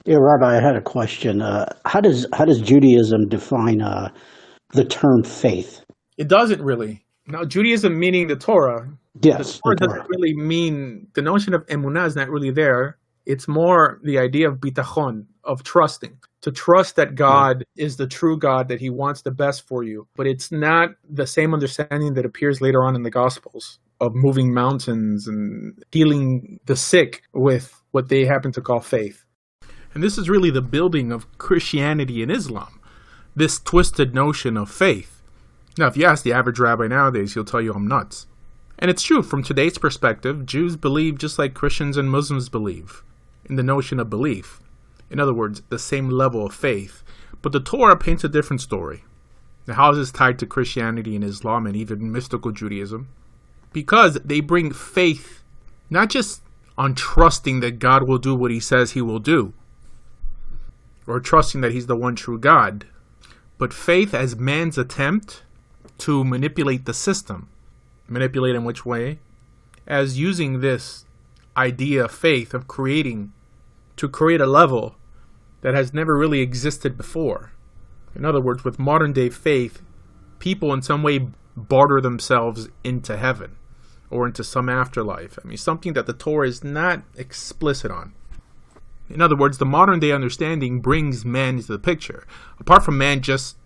Yeah, Rabbi, I had a question. How does Judaism define the term faith? It doesn't really. Now, Judaism meaning the Yes, the Torah doesn't Torah. really mean, the notion of emunah is not really there. It's more the idea of bitachon, of trusting, to trust that Right. God is the true God, that he wants the best for you. But it's not the same understanding that appears later on in the Gospels of moving mountains and healing the sick with what they happen to call faith. And this is really the building of Christianity and Islam, this twisted notion of faith. Now, if you ask the average rabbi nowadays, he'll tell you I'm nuts. And it's true, from today's perspective, Jews believe just like Christians and Muslims believe, in the notion of belief. In other words, the same level of faith. But the Torah paints a different story. Now, how is this tied to Christianity and Islam and even mystical Judaism? Because they bring faith, not just on trusting that God will do what he says he will do, or trusting that he's the one true God, but faith as man's attempt to manipulate the system. Manipulate in which way? As using this idea of faith of to create a level that has never really existed before. In other words, with modern day faith, people in some way barter themselves into heaven or into some afterlife. I mean, something that the Torah is not explicit on. In other words, the modern day understanding brings man into the picture. Apart from man just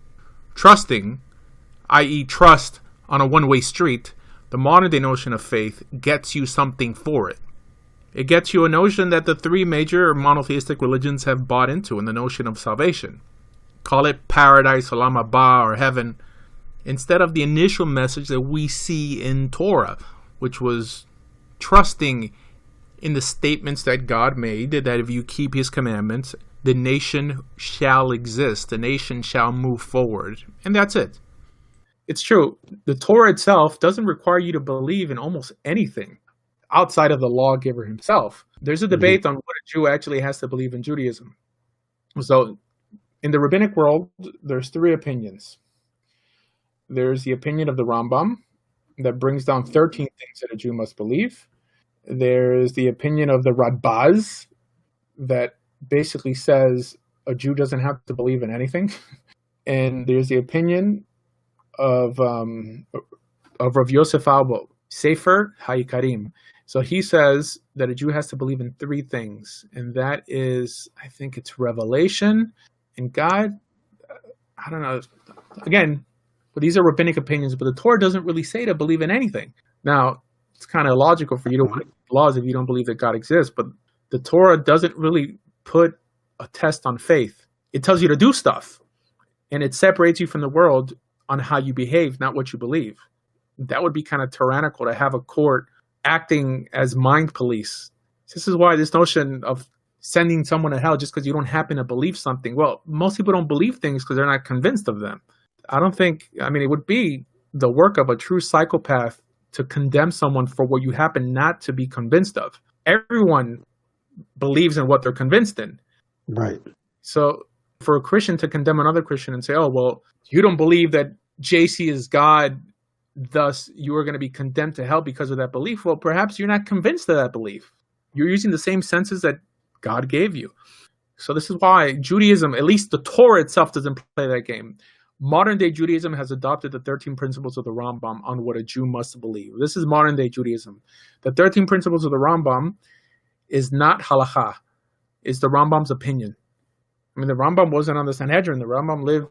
trusting, i.e. trust on a one-way street, the modern day notion of faith gets you something for it. It gets you a notion that the three major monotheistic religions have bought into in the notion of salvation. Call it paradise, olam haba, or heaven, instead of the initial message that we see in Torah, which was trusting in the statements that God made, that if you keep his commandments, the nation shall exist, the nation shall move forward, and that's it. It's true. The Torah itself doesn't require you to believe in almost anything outside of the lawgiver himself. There's a Hmm. debate on what a Jew actually has to believe in Judaism. So in the rabbinic world, there's three opinions. There's the opinion of the Rambam that brings down 13 things that a Jew must believe. There's the opinion of the Radbaz that basically says a Jew doesn't have to believe in anything. And there's the opinion of Rav Yosef Albo, Sefer HaYikarim. So he says that a Jew has to believe in three things, and that is, I think it's revelation and God. I don't know. Again, but these are rabbinic opinions, but the Torah doesn't really say to believe in anything. Now, it's kind of illogical for you to want laws if you don't believe that God exists, but the Torah doesn't really put a test on faith. It tells you to do stuff, and it separates you from the world on how you behave, not what you believe. That would be kind of tyrannical to have a court acting as mind police. This is why this notion of sending someone to hell just because you don't happen to believe something. Well, most people don't believe things because they're not convinced of them. It would be the work of a true psychopath to condemn someone for what you happen not to be convinced of. Everyone believes in what they're convinced in. Right. So for a Christian to condemn another Christian and say, oh, well, you don't believe that JC is God, thus you are going to be condemned to hell because of that belief. Well, perhaps you're not convinced of that belief. You're using the same senses that God gave you. So this is why Judaism, at least the Torah itself, doesn't play that game. Modern day Judaism has adopted the 13 principles of the Rambam on what a Jew must believe. This is modern day Judaism. The 13 principles of the Rambam is not halakha. It's the Rambam's opinion. I mean, the Rambam wasn't on the Sanhedrin. The Rambam lived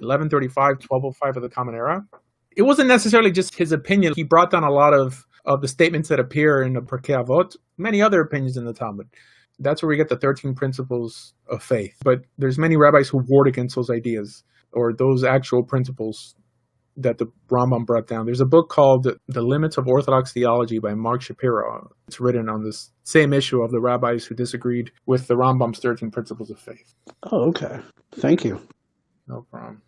1135, 1205 of the Common Era. It wasn't necessarily just his opinion. He brought down a lot of the statements that appear in the Pirkei Avot, many other opinions in the Talmud. That's where we get the 13 principles of faith. But there's many rabbis who warred against those ideas or those actual principles that the Rambam brought down. There's a book called The Limits of Orthodox Theology by Mark Shapiro. It's written on this same issue of the rabbis who disagreed with the Rambam's 13 principles of faith. Oh, okay. Thank you. No problem.